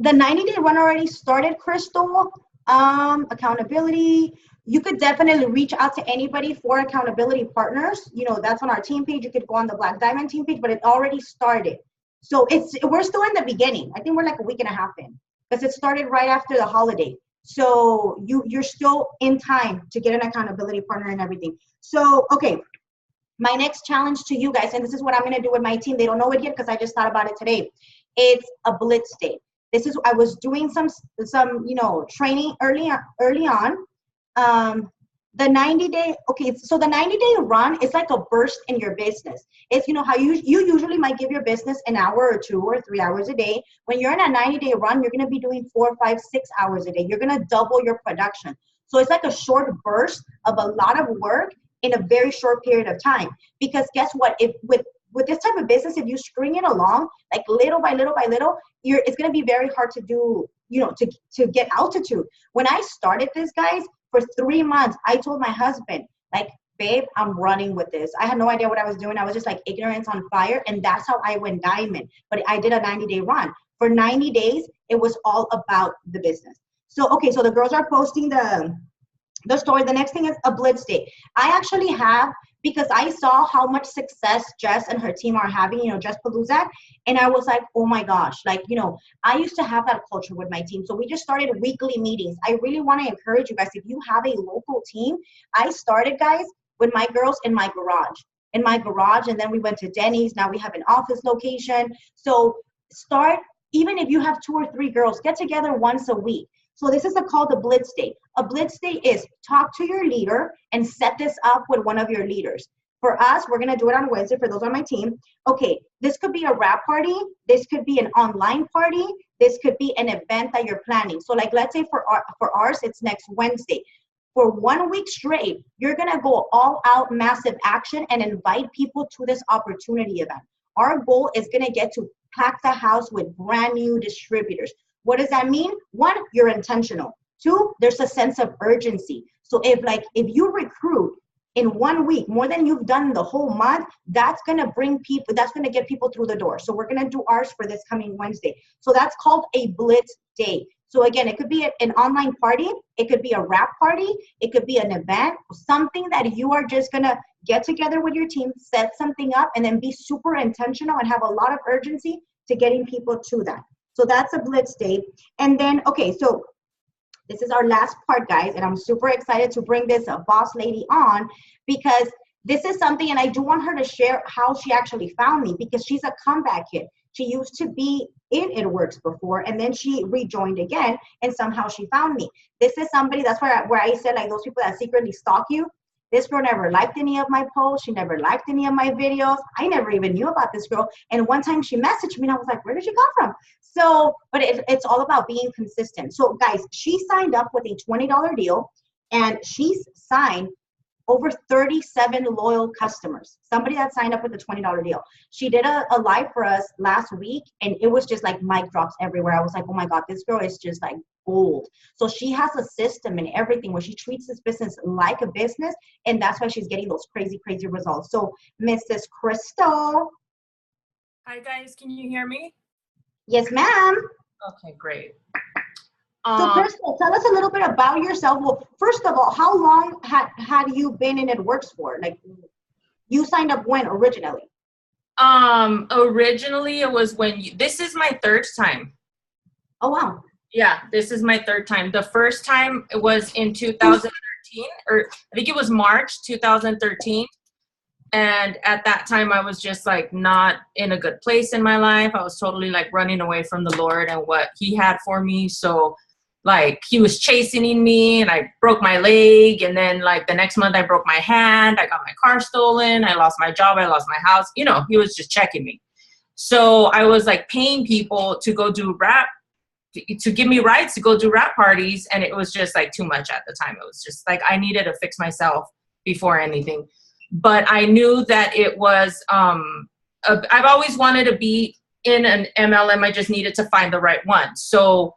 The 90-day run already started, Crystal. Accountability. You could definitely reach out to anybody for accountability partners. You know, that's on our team page. You could go on the Black Diamond team page, but it already started. So we're still in the beginning. I think we're like a week and a half in, because it started right after the holiday. So you're still in time to get an accountability partner and everything. So, okay, my next challenge to you guys, and this is what I'm going to do with my team. They don't know it yet because I just thought about it today. It's a blitz day. This is, I was doing some you know, training early on. The 90-day, okay, so the 90-day run is like a burst in your business. It's, you know, how you usually might give your business an hour or 2 or 3 hours a day. When you're in a 90-day run, you're going to be doing 4, 5, 6 hours a day. You're going to double your production. So it's like a short burst of a lot of work in a very short period of time. Because guess what? If with this type of business, if you string it along, like little by little by little, it's going to be very hard to do, you know, to get altitude. When I started this, guys, for 3 months, I told my husband, like, babe, I'm running with this. I had no idea what I was doing. I was just like ignorance on fire. And that's how I went diamond. But I did a 90-day run. For 90 days, it was all about the business. So, okay, so the girls are posting the story. The next thing is a blitz day. I actually have, because I saw how much success Jess and her team are having, you know, Jess Paluzak. And I was like, oh my gosh, like, you know, I used to have that culture with my team. So we just started weekly meetings. I really want to encourage you guys, if you have a local team, I started, guys, with my girls in my garage. And then we went to Denny's. Now we have an office location. So start, even if you have 2 or 3 girls, get together once a week. So this is called a blitz day. A blitz day is talk to your leader and set this up with one of your leaders. For us, we're going to do it on Wednesday for those on my team. Okay, this could be a rap party. This could be an online party. This could be an event that you're planning. So like, let's say for ours, it's next Wednesday. For 1 week straight, you're going to go all out massive action and invite people to this opportunity event. Our goal is going to get to pack the house with brand new distributors. What does that mean? 1, you're intentional. 2, there's a sense of urgency. So if you recruit in 1 week more than you've done the whole month, that's going to bring people, that's going to get people through the door. So we're going to do ours for this coming Wednesday. So that's called a blitz day. So again, it could be an online party, it could be a wrap party, it could be an event, something that you are just gonna get together with your team, set something up, and then be super intentional and have a lot of urgency to getting people to that. So that's a Blitz day. And then, okay, so this is our last part, guys, and I'm super excited to bring this boss lady on because this is something, and I do want her to share how she actually found me because she's a comeback kid. She used to be in It Works before, and then she rejoined again, and somehow she found me. This is somebody, that's where I said, like, those people that secretly stalk you. This girl never liked any of my posts. She never liked any of my videos. I never even knew about this girl. And one time she messaged me, and I was like, where did she come from? So, but it's all about being consistent. So, guys, she signed up with a $20 deal, and she's signed over 37 loyal customers. Somebody that signed up with a $20 deal. She did a live for us last week, and it was just like mic drops everywhere. I was like, oh my God, this girl is just like gold. So she has a system and everything where she treats this business like a business, and that's why she's getting those crazy, crazy results. So Mrs. Crystal. Hi guys, can you hear me? Yes, ma'am. Okay, great. So Crystal, tell us a little bit about yourself. Well, first of all, how long had you been in It Works for? Like, you signed up when originally? Originally it was when this is my third time. Oh, wow. Yeah, this is my third time. The first time it was in 2013, or I think it was March 2013. And at that time, I was just like not in a good place in my life. I was totally like running away from the Lord and what He had for me. So like He was chastening me, and I broke my leg. And then like the next month I broke my hand. I got my car stolen. I lost my job. I lost my house. You know, He was just checking me. So I was like paying people to go do rap, to give me rights to go do rap parties. And it was just like too much at the time. It was just like I needed to fix myself before anything. But I knew that it was, I've always wanted to be in an MLM. I just needed to find the right one. So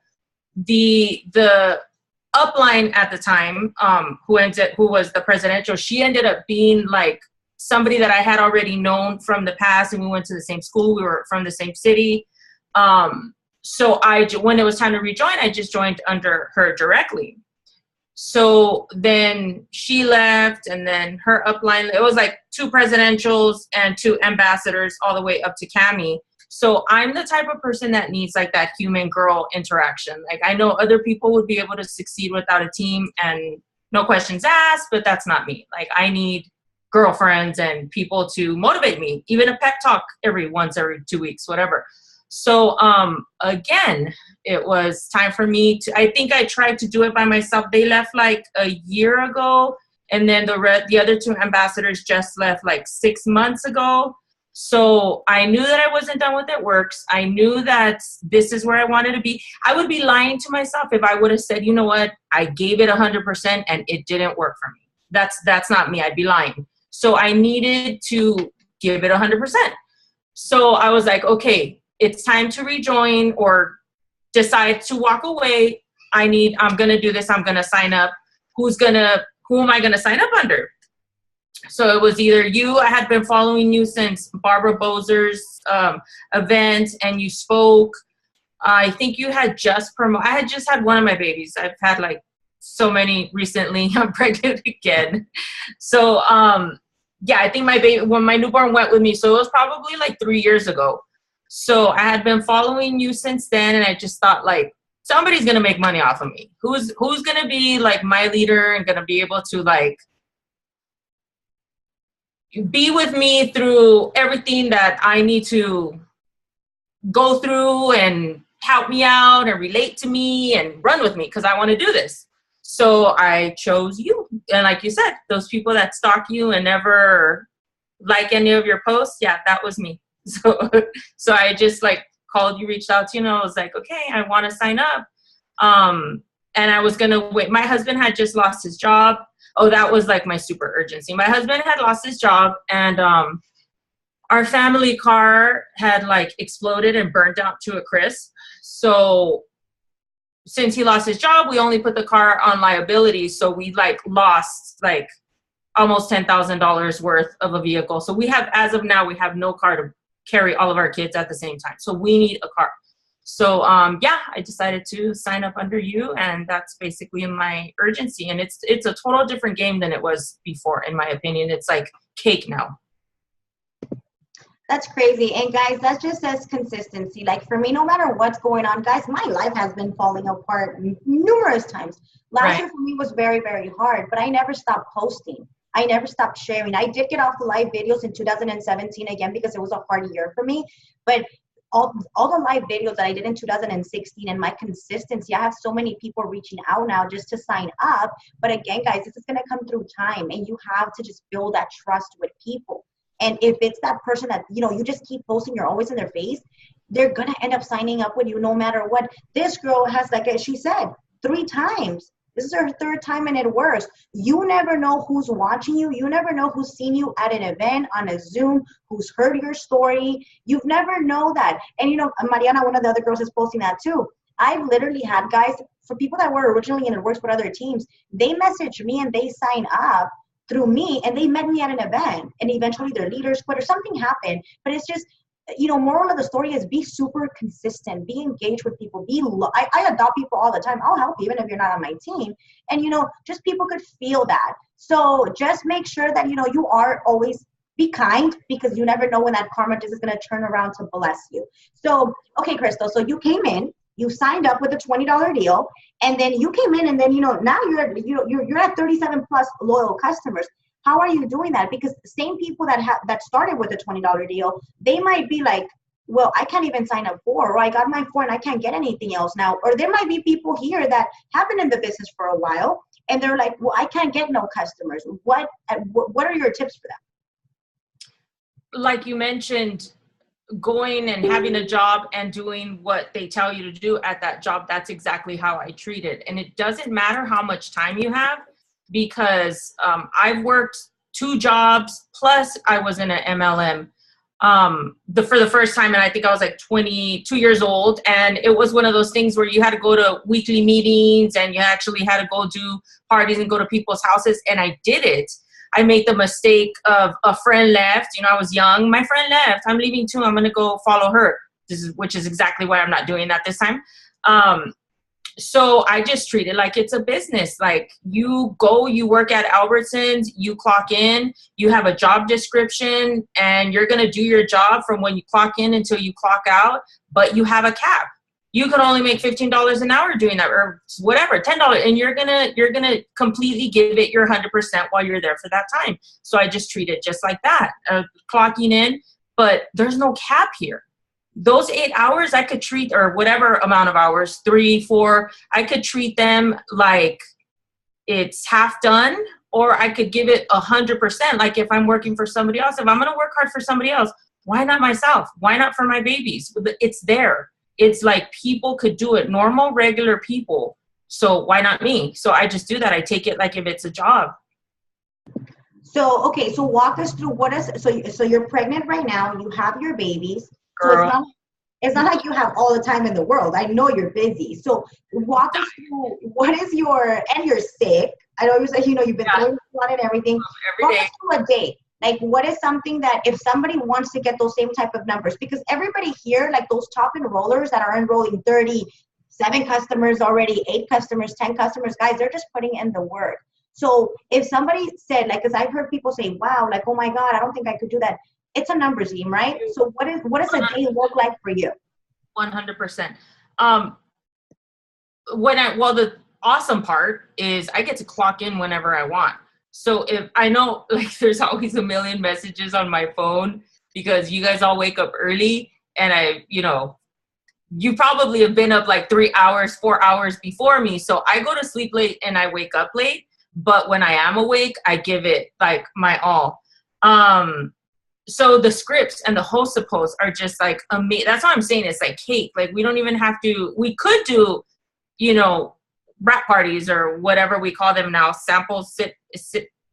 the upline at the time, who was the presidential, she ended up being like somebody that I had already known from the past, and we went to the same school. We were from the same city. So when it was time to rejoin, I just joined under her directly. So then she left, and then her upline, it was like 2 presidentials and 2 ambassadors all the way up to Cami. So I'm the type of person that needs like that human girl interaction. Like I know other people would be able to succeed without a team and no questions asked, but that's not me. Like I need girlfriends and people to motivate me, even a pep talk every 2 weeks, whatever. So again, it was time for me to, I think I tried to do it by myself. They left like a year ago, and then the other 2 ambassadors just left like 6 months ago. So I knew that I wasn't done with It Works. I knew that this is where I wanted to be. I would be lying to myself if I would have said, you know what, I gave it 100% and it didn't work for me. That's not me. I'd be lying. So I needed to give it 100%. So I was like, okay, it's time to rejoin or decide to walk away. I'm going to do this. I'm going to sign up. Who am I going to sign up under? So it was either you. I had been following you since Barbara Bozer's event, and you spoke. I think you had just I had just had one of my babies. I've had like so many recently. I'm pregnant again. So yeah, I think when my newborn went with me, so it was probably like 3 years ago. So I had been following you since then, and I just thought like somebody's gonna make money off of me. Who's gonna be like my leader and gonna be able to like be with me through everything that I need to go through and help me out and relate to me and run with me because I want to do this. So I chose you. And like you said, those people that stalk you and never like any of your posts, yeah, that was me. So I just like called you, reached out to you, and I was like, okay, I want to sign up. And I was going to wait. My husband had just lost his job. Oh, that was like my super urgency. My husband had lost his job, and our family car had like exploded and burned out to a crisp. So since he lost his job, we only put the car on liability. So we like lost like almost $10,000 worth of a vehicle. So we have, as of now, we have no car to carry all of our kids at the same time. So we need a car. So yeah, I decided to sign up under you, and that's basically my urgency. And it's a total different game than it was before, in my opinion. It's like cake now. That's crazy. And guys, that just says consistency. Like for me, no matter what's going on, guys, my life has been falling apart numerous times. Last year for me was very, very hard, but I never stopped posting. I never stopped sharing. I did get off the live videos in 2017 again because it was a hard year for me. But all the live videos that I did in 2016 and my consistency, I have so many people reaching out now just to sign up. But again, guys, this is going to come through time, and you have to just build that trust with people. And if it's that person that, you know, you just keep posting, you're always in their face, they're going to end up signing up with you no matter what. This girl has, like she said, 3 times. This is her 3rd time and it works. You never know who's watching you. You never know who's seen you at an event, on a Zoom, who's heard your story. You've never know that. And, you know, Mariana, one of the other girls, is posting that too. I've literally had guys, for people that were originally in It Works with other teams, they message me and they sign up through me, and they met me at an event, and eventually their leaders quit or something happened. But it's just, you know, moral of the story is be super consistent, be engaged with people, I adopt people all the time. I'll help you even if you're not on my team. And, you know, just people could feel that. So just make sure that, you know, you are always, be kind, because you never know when that karma just is going to turn around to bless you. So, okay, Crystal, so you came in, you signed up with a $20 deal, and then you came in, and then, you know, now you're at 37 plus loyal customers. How are you doing that? Because the same people that started with a $20 deal, they might be like, well, I can't even sign up for, or I got my 4 and I can't get anything else now. Or there might be people here that have been in the business for a while, and they're like, well, I can't get no customers. What are your tips for them? Like you mentioned, going and having a job and doing what they tell you to do at that job, that's exactly how I treat it. And it doesn't matter how much time you have, because I've worked 2 jobs, plus I was in an MLM for the first time, and I think I was like 22 years old, and it was one of those things where you had to go to weekly meetings, and you actually had to go do parties and go to people's houses, and I did it. I made the mistake of a friend left. You know, I was young. My friend left. I'm leaving too. I'm going to go follow her. Which is exactly why I'm not doing that this time. So I just treat it like it's a business. Like you go, you work at Albertsons, you clock in, you have a job description, and you're going to do your job from when you clock in until you clock out, but you have a cap. You can only make $15 an hour doing that, or whatever, $10, and you're gonna completely give it your 100% while you're there for that time. So I just treat it just like that, clocking in, but there's no cap here. Those 8 hours I could treat, or whatever amount of hours, 3, 4, I could treat them like it's half done, or I could give it 100%. Like if I'm working for somebody else, if I'm gonna work hard for somebody else, why not myself? Why not for my babies? It's there. It's like people could do it, normal, regular people. So why not me? So I just do that. I take it like if it's a job. So, okay, so walk us through so you're pregnant right now, you have your babies. Girl. So it's not like you have all the time in the world. I know you're busy. So walk us through and you're sick. I know you've been going on and everything. Every day. Walk us through a day. Like, what is something that if somebody wants to get those same type of numbers, because everybody here, like those top enrollers that are enrolling 37 customers already, 8 customers, 10 customers, guys, they're just putting in the work. So if somebody said, like, because I've heard people say, wow, like, oh my God, I don't think I could do that. It's a numbers game, right? So what does a day look like for you? 100%. The awesome part is I get to clock in whenever I want. So if I know, like, there's always a million messages on my phone because you guys all wake up early, and you probably have been up like 3 hours, 4 hours before me. So I go to sleep late and I wake up late, but when I am awake, I give it like my all. So the scripts and the host of posts are just like amazing. That's what I'm saying. It's like cake. Like we don't even have to, we could do, wrap parties or whatever we call them now, samples, sip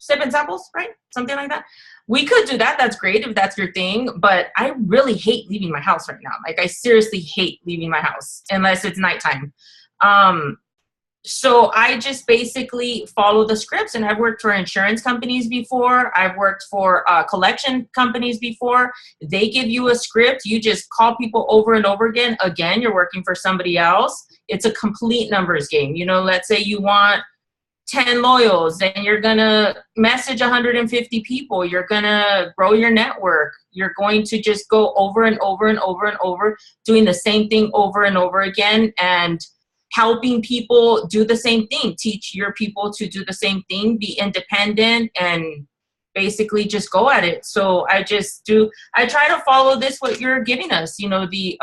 and samples, right? Something like that. We could do that. That's great if that's your thing. But I really hate leaving my house right now. Like I seriously hate leaving my house unless it's nighttime. So I just basically follow the scripts, and I've worked for insurance companies before. I've worked for collection companies before. They give you a script. You just call people over and over again. Again, you're working for somebody else. It's a complete numbers game. You know, let's say you want 10 loyals, then you're going to message 150 people. You're going to grow your network. You're going to just go over and over and over and over, doing the same thing over and over again, and helping people do the same thing. Teach your people to do the same thing, be independent, and basically just go at it. So I try to follow this, what you're giving us, you know, the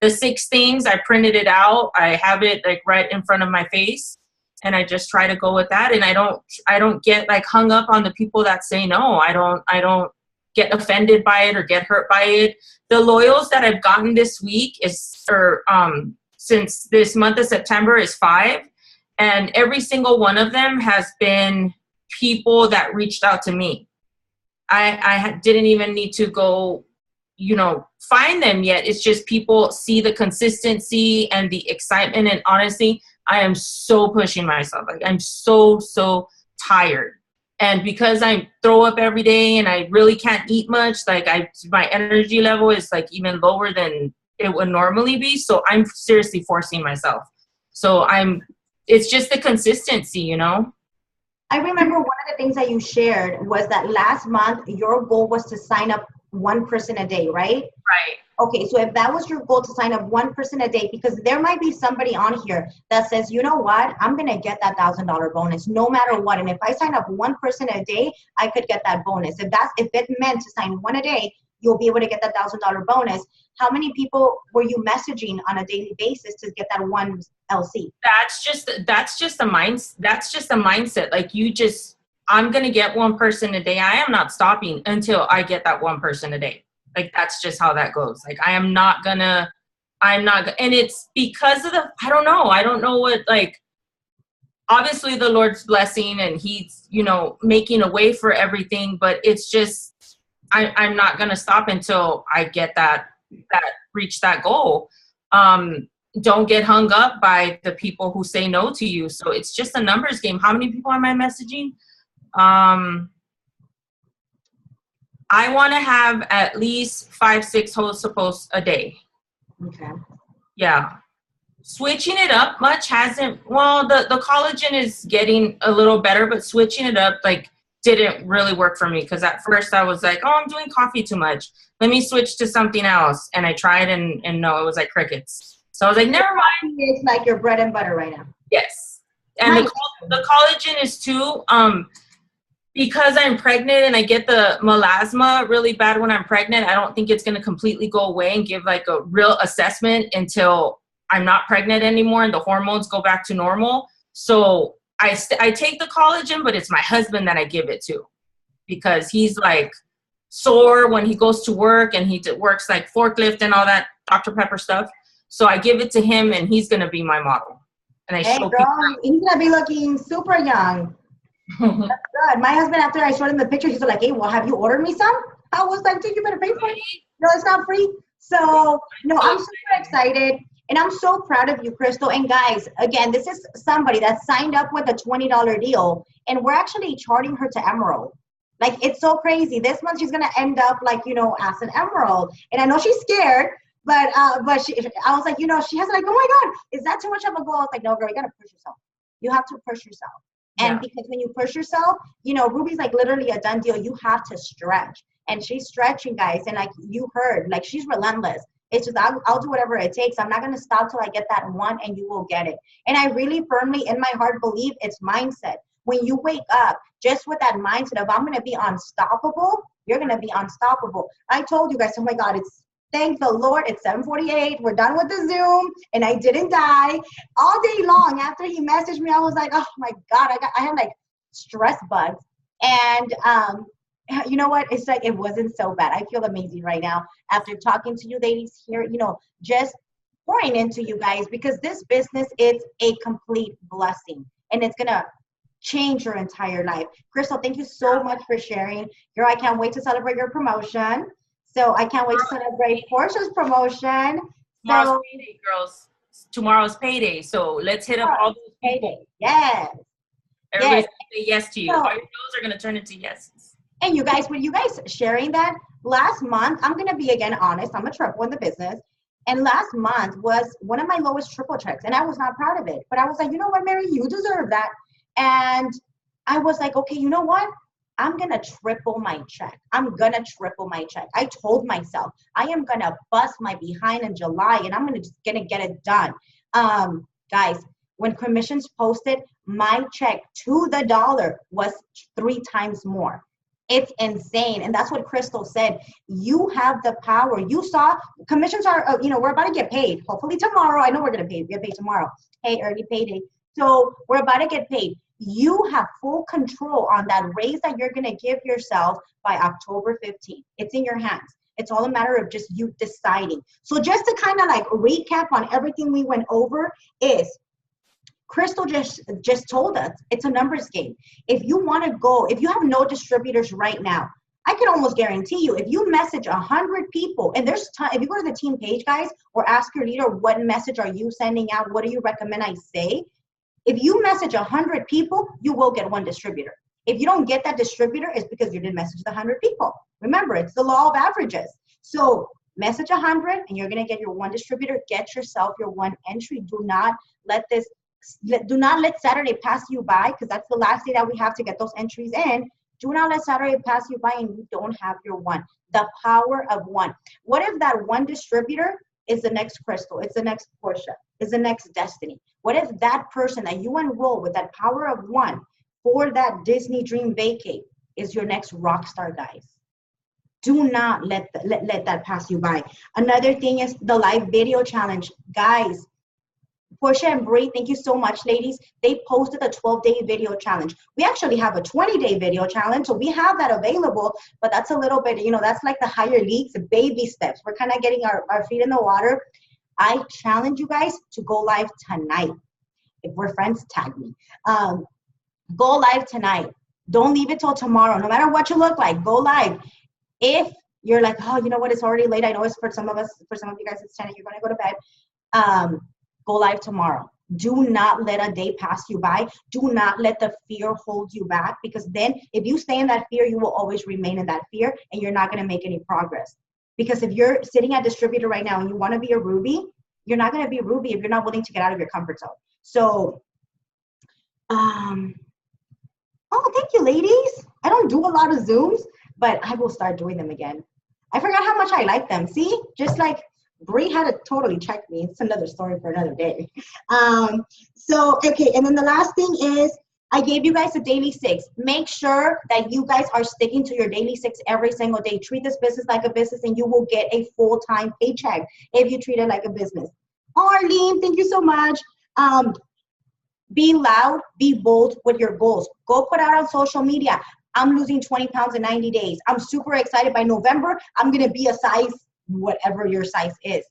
6 things. I printed it out. I have it like right in front of my face, and I just try to go with that. And I don't get like hung up on the people that say no. I don't get offended by it or get hurt by it. The loyals that I've gotten this week since this month of September is 5. And every single one of them has been people that reached out to me. I didn't even need to go, you know, find them yet. It's just people see the consistency and the excitement. And honestly, I am so pushing myself. Like, I'm so tired. And because I throw up every day and I really can't eat much, like my energy level is like even lower than it would normally be. So I'm seriously forcing myself. So it's just the consistency, you know? I remember one of the things that you shared was that last month, your goal was to sign up one person a day, right? Right. Okay, so if that was your goal to sign up one person a day, because there might be somebody on here that says, you know what, I'm going to get that $1,000 bonus no matter what. And if I sign up one person a day, I could get that bonus. If it meant to sign one a day, you'll be able to get that $1,000 bonus. How many people were you messaging on a daily basis to get that one LC? That's just a mindset. Like I'm going to get one person a day. I am not stopping until I get that one person a day. Like, that's just how that goes. Like, and it's because of I don't know what, like, obviously the Lord's blessing and he's, you know, making a way for everything, but it's just, I'm not going to stop until I get reach that goal. Don't get hung up by the people who say no to you. So it's just a numbers game. How many people am I messaging? I want to have at least 5-6 host posts a day. Okay. Yeah. Switching it up much hasn't, well, the collagen is getting a little better, but switching it up, like, didn't really work for me, because at first I was like, oh, I'm doing coffee too much. Let me switch to something else. And I tried and no, it was like crickets. So I was like, never mind. It's like your bread and butter right now. Yes. And nice. The collagen is too, because I'm pregnant and I get the melasma really bad when I'm pregnant, I don't think it's going to completely go away and give like a real assessment until I'm not pregnant anymore and the hormones go back to normal. So I take the collagen, but it's my husband that I give it to, because he's like sore when he goes to work and he works like forklift and all that Dr. Pepper stuff. So I give it to him and he's going to be my model. And I show people. He's going to be looking super young. That's good. My husband, after I showed him the picture, he's like, hey, well, have you ordered me some? I was like, dude, you better pay for it. No, it's not free. So, no, I'm super excited. And I'm so proud of you, Crystal. And guys, again, this is somebody that signed up with a $20 deal, and we're actually charting her to Emerald. Like, it's so crazy. This month she's gonna end up like, you know, as an Emerald. And I know she's scared, but I was like, you know, she has like, oh my God, is that too much of a goal? I was like, no, girl, you gotta push yourself. You have to push yourself. And because when you push yourself, you know, Ruby's like literally a done deal. You have to stretch, and she's stretching, guys. And like you heard, like, she's relentless. It's just, I'll do whatever it takes. I'm not going to stop till I get that one, and you will get it. And I really firmly in my heart believe it's mindset. When you wake up just with that mindset of, I'm going to be unstoppable, you're going to be unstoppable. I told you guys, oh my God, thank the Lord, it's 7:48. We're done with the Zoom, and I didn't die. All day long after he messaged me, I was like, oh my God, I had like stress bugs. And you know what? It's like, it wasn't so bad. I feel amazing right now after talking to you ladies here, you know, just pouring into you guys, because this business is a complete blessing, and it's going to change your entire life. Crystal, thank you so much for sharing. Girl, I can't wait to celebrate your promotion. So I can't wait to celebrate Portia's promotion. Tomorrow's payday, girls. Tomorrow's payday. So let's hit up all those Payday. Yes. Everybody's Yes. gonna say yes to you. So- All your no's are gonna turn into yeses. And you guys, when you guys sharing that, last month, I'm going to be again honest, I'm a triple in the business. And last month was one of my lowest triple checks. And I was not proud of it. But I was like, you know what, Mary, you deserve that. And I was like, okay, you know what? I'm going to triple my check. I'm going to triple my check. I told myself I am going to bust my behind in July and I'm going to get it done. Guys, when commissions posted, my check to the dollar was 3 times more. It's insane. And that's what Crystal said. You have the power. You saw commissions are, we're about to get paid. Hopefully tomorrow. I know we're going to get paid tomorrow. Hey, early payday. So we're about to get paid. You have full control on that raise that you're going to give yourself by October 15th. It's in your hands. It's all a matter of just you deciding. So just to kind of like recap on everything we went over is Crystal just told us it's a numbers game. If you want to go, if you have no distributors right now, I can almost guarantee you, if you message 100 people, and there's time, if you go to the team page, guys, or ask your leader, what message are you sending out? What do you recommend I say? If you message 100 people, you will get 1 distributor. If you don't get that distributor, it's because you didn't message the 100 people. Remember, it's the law of averages. So message 100 and you're going to get your 1 distributor. Get yourself your 1 entry. Do not let Saturday pass you by, because that's the last day that we have to get those entries in. Do not let Saturday pass you by and you don't have your 1. The power of 1. What if that 1 distributor is the next Crystal? It's the next Portia. Is the next Destiny? What if that person that you enroll with that power of 1 for that Disney Dream Vacate is your next rock star, guys? Do not let that pass you by. Another thing is the live video challenge. Guys, Portia and Brie, thank you so much, ladies. They posted a 12-day video challenge. We actually have a 20-day video challenge, so we have that available, but that's a little bit, that's like the higher leagues, baby steps. We're kind of getting our feet in the water. I challenge you guys to go live tonight. If we're friends, tag me. Go live tonight. Don't leave it till tomorrow. No matter what you look like, go live. If you're like, oh, you know what, it's already late. I know it's for some of you guys, it's 10 and you're going to go to bed. Go live tomorrow. Do not let a day pass you by. Do not let the fear hold you back, because then if you stay in that fear, you will always remain in that fear and you're not going to make any progress. Because if you're sitting at distributor right now and you want to be a Ruby, you're not going to be a Ruby if you're not willing to get out of your comfort zone. So, oh, thank you, ladies. I don't do a lot of Zooms, but I will start doing them again. I forgot how much I like them. See, just like Brie had to totally check me. It's another story for another day. So, okay, and then the last thing is I gave you guys a daily 6. Make sure that you guys are sticking to your daily 6 every single day. Treat this business like a business and you will get a full-time paycheck if you treat it like a business. Arlene, thank you so much. Be loud, be bold with your goals. Go put out on social media. I'm losing 20 pounds in 90 days. I'm super excited. By November, I'm going to be a size, whatever your size is.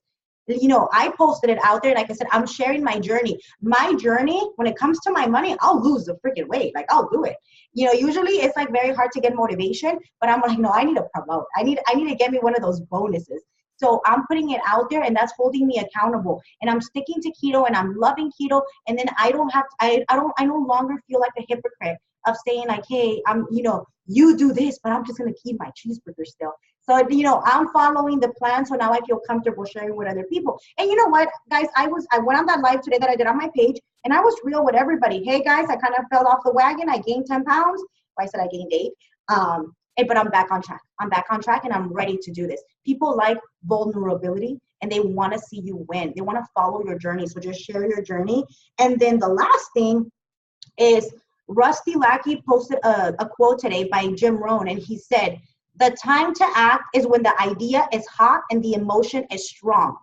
I posted it out there. Like I said, I'm sharing my journey. My journey, when it comes to my money, I'll lose the freaking weight. Like, I'll do it. Usually it's like very hard to get motivation, but I'm like, no, I need to promote. I need to get me one of those bonuses. So I'm putting it out there, and that's holding me accountable. And I'm sticking to keto, and I'm loving keto. And then I no longer feel like a hypocrite of saying like, hey, you do this, but I'm just going to keep my cheeseburger still. So, I'm following the plan. So now I feel comfortable sharing with other people. And you know what, guys, I went on that live today that I did on my page, and I was real with everybody. Hey guys, I kind of fell off the wagon. I gained 10 pounds. Well, I said I gained 8. But I'm back on track. I'm back on track, and I'm ready to do this. People like vulnerability, and they want to see you win. They want to follow your journey. So just share your journey. And then the last thing is Rusty Lackey posted a quote today by Jim Rohn, and he said, the time to act is when the idea is hot and the emotion is strong.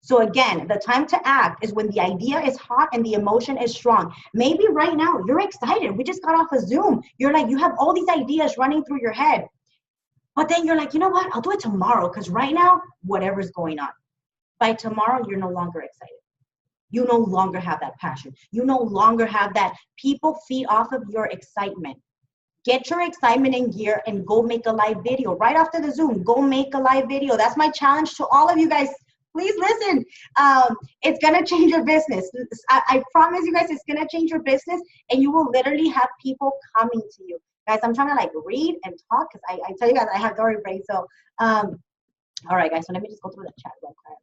So again, the time to act is when the idea is hot and the emotion is strong. Maybe right now you're excited. We just got off a Zoom. You're like, you have all these ideas running through your head. But then you're like, you know what? I'll do it tomorrow, because right now, whatever's going on. By tomorrow, you're no longer excited. You no longer have that passion. You no longer have that. People feed off of your excitement. Get your excitement in gear and go make a live video. Right after the Zoom, go make a live video. That's my challenge to all of you guys. please listen. It's gonna change your business. I promise you guys, it's gonna change your business, and you will literally have people coming to you. Guys, I'm trying to like read and talk because I tell you guys I have Dory brain. So, all right, guys. So let me just go through the chat real quick.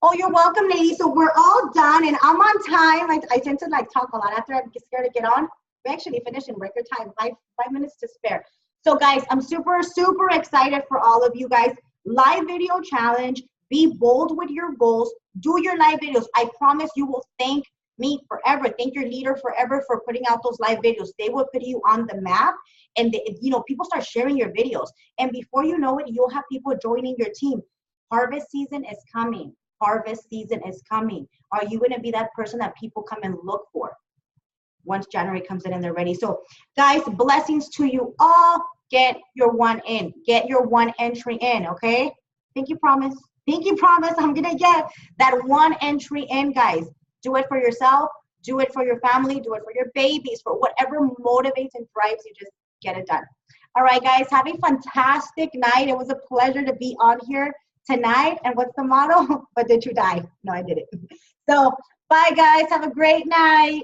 Oh, you're welcome, ladies. So we're all done, and I'm on time. I tend to like talk a lot after I get scared to get on. We actually finished in record time, five minutes to spare. So guys, I'm super, super excited for all of you guys. Live video challenge. Be bold with your goals. Do your live videos. I promise you will thank me forever. Thank your leader forever for putting out those live videos. They will put you on the map, and people start sharing your videos. And before you know it, you'll have people joining your team. Harvest season is coming. Harvest season is coming. Are you going to be that person that people come and look for once January comes in and they're ready? So guys, blessings to you all. Get your one in. Get your one entry in, okay? Pinky promise. Pinky promise I'm going to get that one entry in, guys. Do it for yourself. Do it for your family. Do it for your babies. For whatever motivates and drives you, just get it done. All right, guys. Have a fantastic night. It was a pleasure to be on here tonight. And what's the motto? But did you die? No, I didn't. So bye, guys. Have a great night.